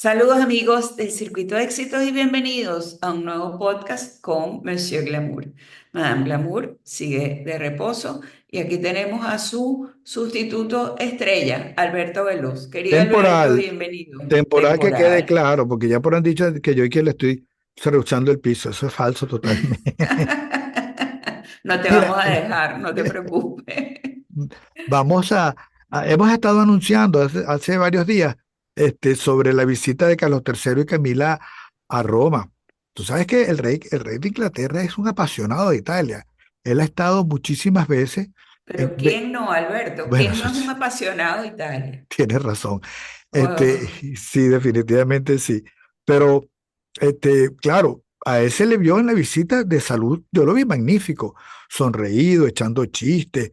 Saludos amigos del Circuito de Éxitos y bienvenidos a un nuevo podcast con Monsieur Glamour. Madame Glamour sigue de reposo y aquí tenemos a su sustituto estrella, Alberto Veloz. Querido Alberto, Temporal, bienvenido. temporal que quede Temporal. claro, porque ya por han dicho que yo y que le estoy rehusando el piso. Eso es falso totalmente. No te Mira, vamos a dejar, no te preocupes. vamos hemos estado anunciando hace varios días sobre la visita de Carlos III y Camila a Roma. Tú sabes que el rey de Inglaterra es un apasionado de Italia. Él ha estado muchísimas veces en, Pero ¿quién no, Alberto? bueno, ¿Quién no eso es sí, un apasionado de Italia? tienes razón. Oh. Sí, definitivamente sí. Pero, claro, a ese le vio en la visita de salud, yo lo vi magnífico, sonreído, echando chistes,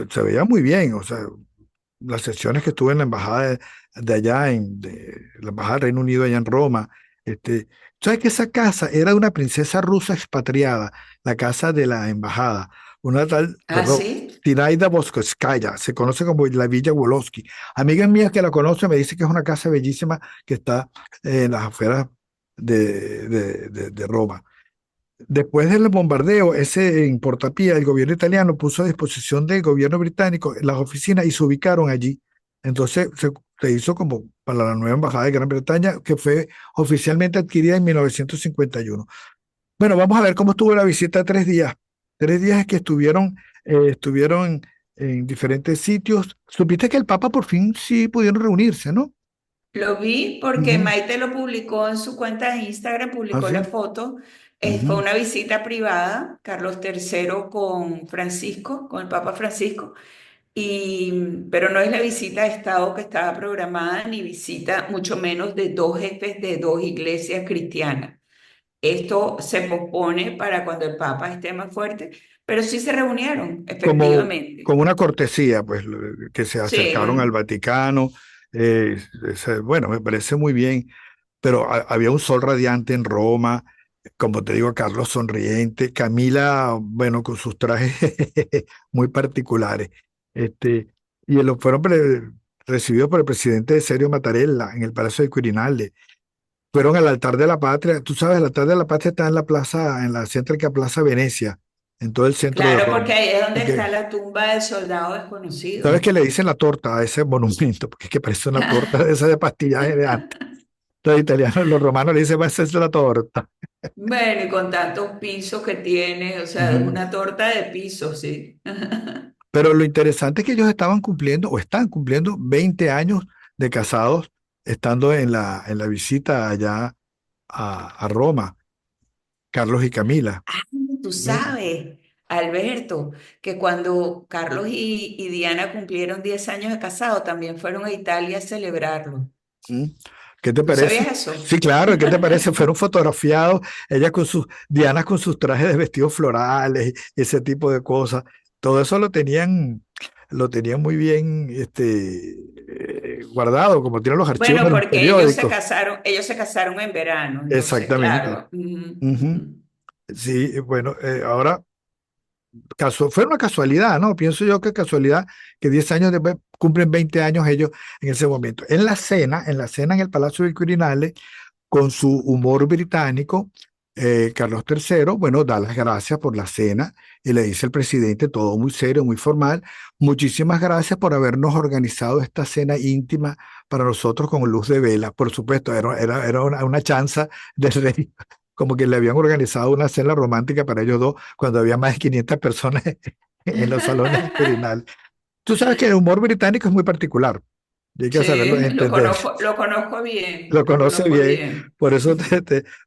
se veía muy bien, o sea, las sesiones que estuve en la embajada de allá, de la embajada del Reino Unido allá en Roma, sabes que esa casa era de una princesa rusa expatriada, la casa de la embajada, una tal, ¿Ah, perdón, sí? Tiraida Boskoskaya, se conoce como la Villa Wolowski. Amigas mías que la conocen me dice que es una casa bellísima que está en las afueras de Roma. Después del bombardeo, ese en Portapía, el gobierno italiano puso a disposición del gobierno británico las oficinas y se ubicaron allí. Entonces se hizo como para la nueva embajada de Gran Bretaña, que fue oficialmente adquirida en 1951. Bueno, vamos a ver cómo estuvo la visita 3 días. 3 días es que estuvieron en diferentes sitios. Supiste que el Papa por fin sí pudieron reunirse, ¿no? Lo vi porque Ujú. Maite lo publicó en su cuenta de Instagram, ¿Ah, publicó la sí? foto. Fue Ujú. una visita privada, Carlos III con Francisco, con el Papa Francisco, pero no es la visita de Estado que estaba programada, ni visita mucho menos de dos jefes de dos iglesias cristianas. Esto se pospone para cuando el Papa esté más fuerte, pero sí se reunieron, Como, efectivamente. como una cortesía, pues, que se acercaron al Sí. Vaticano. Bueno, me parece muy bien, pero había un sol radiante en Roma, como te digo, Carlos sonriente, Camila, bueno, con sus trajes muy particulares. Este, y fueron recibidos por el presidente de Sergio Mattarella en el Palacio de Quirinale. Fueron al altar de la patria. Tú sabes, el altar de la patria está en la plaza, en la céntrica Plaza Venecia, en todo el centro de Claro, porque Roma. ahí es donde Y que, está la tumba del soldado ¿sabes desconocido. qué le dicen la torta a ese monumento? Porque es que parece una torta de esa de pastillaje de antes. Los italianos, los romanos le dicen, esa es la torta. Bueno, y con tantos pisos que tiene, o sea, es Ujú. una torta de pisos, sí. Pero lo interesante es que ellos estaban cumpliendo, o están cumpliendo 20 años de casados, estando en la visita allá a Roma, Carlos y Camila. Ah, tú ¿Ves? sabes, Alberto, que cuando Carlos y Diana cumplieron 10 años de casado, también fueron a Italia a celebrarlo. ¿Mm? ¿Qué te ¿Tú parece? sabías Sí, eso? claro, ¿qué te parece? Fueron fotografiados, ella con sus, Diana con sus trajes de vestidos florales, ese tipo de cosas. Todo eso lo tenían muy bien guardado, como tienen los archivos Bueno, de los porque periódicos. ellos se casaron en verano, entonces, Exactamente. claro. Ujú, Ujú. ujú. Sí, bueno, ahora fue una casualidad, ¿no? Pienso yo que casualidad que 10 años después cumplen 20 años ellos en ese momento. En la cena en el Palacio del Quirinale, con su humor británico, Carlos III, bueno, da las gracias por la cena y le dice al presidente, todo muy serio, muy formal, muchísimas gracias por habernos organizado esta cena íntima para nosotros con luz de vela. Por supuesto, era una chanza del rey, como que le habían organizado una cena romántica para ellos dos cuando había más de 500 personas en los salones del Quirinal. Tú sabes que el humor británico es muy particular y hay que saberlo Sí, entender. lo conozco bien, Lo lo conoce conozco bien, bien. por eso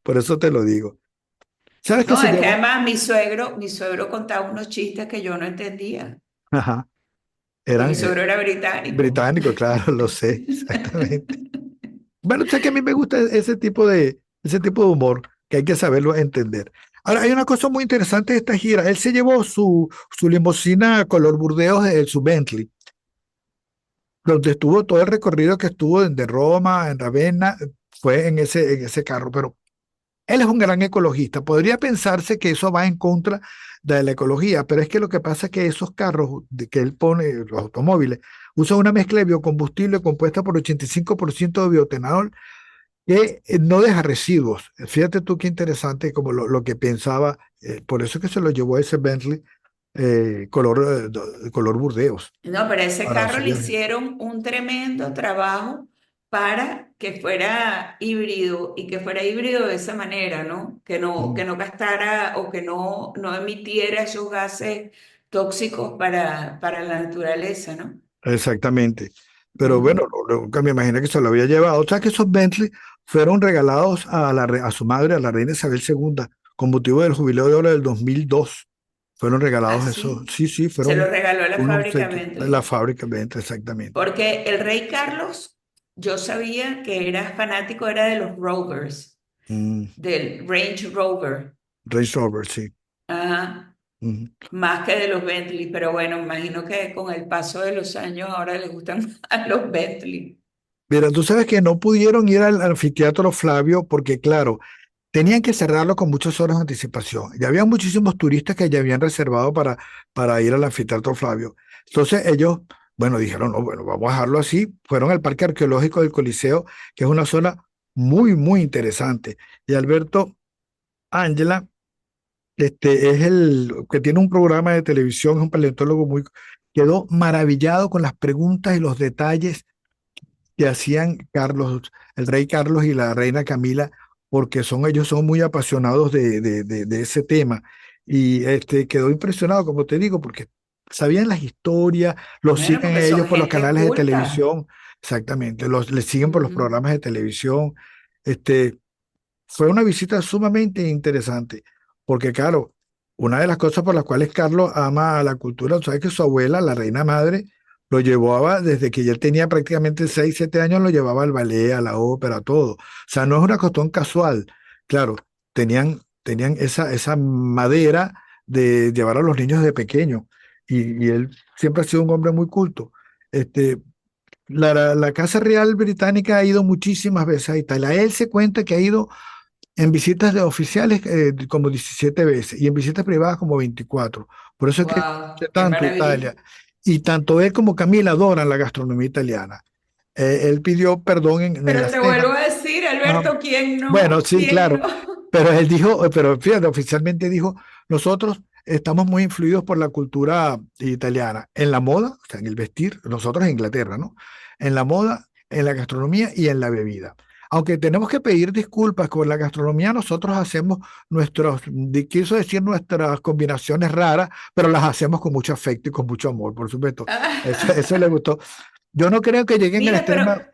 por eso te lo digo. ¿Sabes qué No, se es que llevó? además mi suegro contaba unos chistes que yo no entendía, Ajá, porque mi eran suegro era británico. británicos, claro, lo sé, exactamente. Bueno, sé que a mí me gusta ese tipo de humor, que hay que saberlo entender. Ahora, hay una cosa muy interesante de esta gira. Él se llevó su limusina color burdeos, su Bentley, donde estuvo todo el recorrido que estuvo de Roma, en Ravenna, fue en ese carro, pero él es un gran ecologista. Podría pensarse que eso va en contra de la ecología, pero es que lo que pasa es que esos carros que él pone, los automóviles, usan una mezcla de biocombustible compuesta por 85% de bioetanol, que no deja residuos. Fíjate tú qué interesante como lo que pensaba, por eso es que se lo llevó ese Bentley color burdeos No, pero ese para carro su le viaje. hicieron un tremendo trabajo para que fuera híbrido y que fuera híbrido de esa manera, ¿no? Que Mm, no gastara o que no emitiera esos gases tóxicos para la naturaleza, ¿no? exactamente. Pero Ujú. bueno, nunca me imaginé que se lo había llevado. O sea que esos Bentley fueron regalados a su madre, a la reina Isabel II, con motivo del jubileo de oro del 2002. Fueron regalados esos. Así. Sí, sí, Se lo fueron regaló a la un fábrica obsequio de la Bentley. fábrica Bentley, exactamente. Porque el rey Carlos, yo sabía que era fanático, era de los Rovers, Mm, del Range Rover. Range Rover, sí. Ajá. Mm. Más que de los Bentley, pero bueno, imagino que con el paso de los años ahora les gustan más los Bentley. Mira, tú sabes que no pudieron ir al anfiteatro Flavio porque, claro, tenían que cerrarlo con muchas horas de anticipación. Ya había muchísimos turistas que ya habían reservado para ir al anfiteatro Flavio. Entonces ellos, bueno, dijeron, no, bueno, vamos a dejarlo así. Fueron al Parque Arqueológico del Coliseo, que es una zona muy, muy interesante. Y Alberto Ángela, es el que tiene un programa de televisión, es un paleontólogo muy, quedó maravillado con las preguntas y los detalles que hacían Carlos, el rey Carlos y la reina Camila, porque ellos son muy apasionados de ese tema. Y quedó impresionado, como te digo, porque sabían las historias, los Bueno, siguen porque ellos son por los gente canales de culta. televisión, exactamente, les siguen por los Ujú. programas de televisión. Este, Fue una visita sumamente interesante, porque claro, una de las cosas por las cuales Carlos ama a la cultura, sabes que su abuela, la reina madre, lo llevaba desde que ya él tenía prácticamente 6 7 años, lo llevaba al ballet, a la ópera, a todo. O sea, no es una cuestión casual. Claro, tenían esa madera de llevar a los niños de pequeño, y él siempre ha sido un hombre muy culto. Este, la Casa Real Británica ha ido muchísimas veces a Italia. Él se cuenta que ha ido en visitas de oficiales como 17 veces y en visitas privadas como 24. Por eso es que conoce Wow, qué tanto Italia. maravilla. Y tanto él como Camila adoran la gastronomía italiana. Él pidió perdón en la Pero te cena. vuelvo a decir, Ah, Alberto, ¿quién bueno, no? sí, ¿Quién claro. no? Pero él dijo, pero fíjate, oficialmente dijo, nosotros estamos muy influidos por la cultura italiana, en la moda, o sea, en el vestir, nosotros en Inglaterra, ¿no? En la moda, en la gastronomía y en la bebida. Aunque tenemos que pedir disculpas con la gastronomía, nosotros hacemos quiso decir nuestras combinaciones raras, pero las hacemos con mucho afecto y con mucho amor, por supuesto. Eso le gustó. Yo no creo que lleguen al Mira, pero, extremo.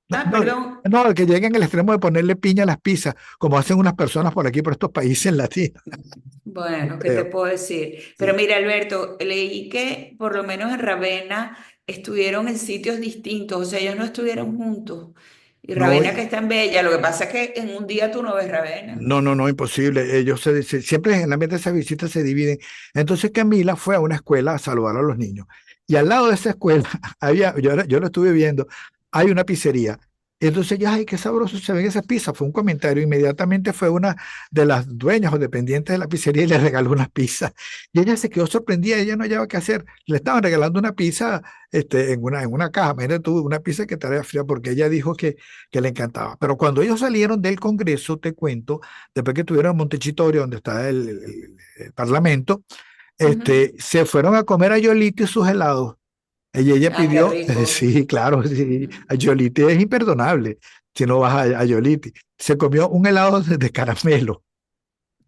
No, no, perdón. no, que lleguen al extremo de ponerle piña a las pizzas, como hacen unas personas por aquí, por estos países latinos. No Bueno, ¿qué te creo. puedo decir? Pero Sí. mira, Alberto, leí que por lo menos en Ravenna estuvieron en sitios distintos, o sea, ellos no estuvieron juntos. Y No, Ravenna que es tan bella, lo que pasa es que en un día tú no ves Ravenna. no, imposible. Ellos siempre generalmente esas visitas se dividen. Entonces Camila fue a una escuela a saludar a los niños. Y al lado de esa escuela yo lo estuve viendo, hay una pizzería. Entonces ya, ay, qué sabroso se ven esas pizzas. Fue un comentario. Inmediatamente fue una de las dueñas o dependientes de la pizzería y le regaló una pizza. Y ella se quedó sorprendida, ella no hallaba qué hacer. Le estaban regalando una pizza en una caja. Imagínate tú, una pizza que estaría fría porque ella dijo que le encantaba. Pero cuando ellos salieron del Congreso, te cuento, después que tuvieron Montecitorio, donde está el Parlamento, Ujú. se fueron a comer a Yoliti sus helados. Ella Ah, qué pidió, rico. sí, claro, sí, Ujú. a Yoliti es imperdonable si no vas a Yoliti. Se comió un helado de caramelo.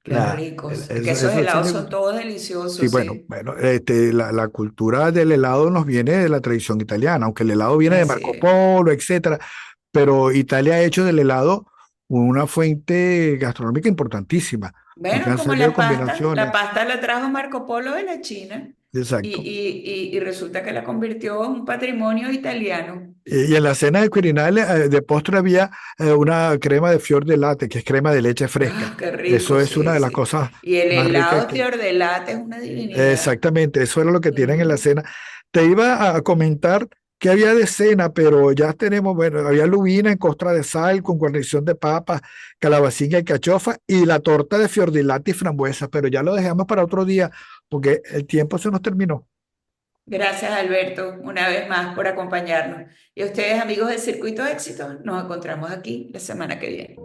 Qué ricos. Es que esos Eso sí helados le son gustó. todos Sí, deliciosos, bueno, sí. bueno, la cultura del helado nos viene de la tradición italiana, aunque el helado viene de Así Marco es. Polo, etcétera, pero Italia ha hecho del helado una fuente gastronómica importantísima, porque Bueno, han como salido combinaciones. la pasta la trajo Marco Polo de la China Exacto. y resulta que la convirtió en un patrimonio italiano. Y en la cena de Quirinale, de postre había una crema de fior de latte, que es crema de leche fresca. Ah, qué Eso rico, es una sí, de las sí. cosas Y el más ricas helado que... Fior de Latte es una divinidad. Exactamente, eso era lo que tienen en la Ujú. cena. Te iba a comentar que había de cena, pero ya tenemos, bueno, había lubina en costra de sal con guarnición de papas, calabacín y alcachofa y la torta de fior di latte y frambuesa, pero ya lo dejamos para otro día porque el tiempo se nos terminó. Gracias, Alberto, una vez más por acompañarnos. Y a ustedes, amigos de Circuito Éxito, nos encontramos aquí la semana que viene.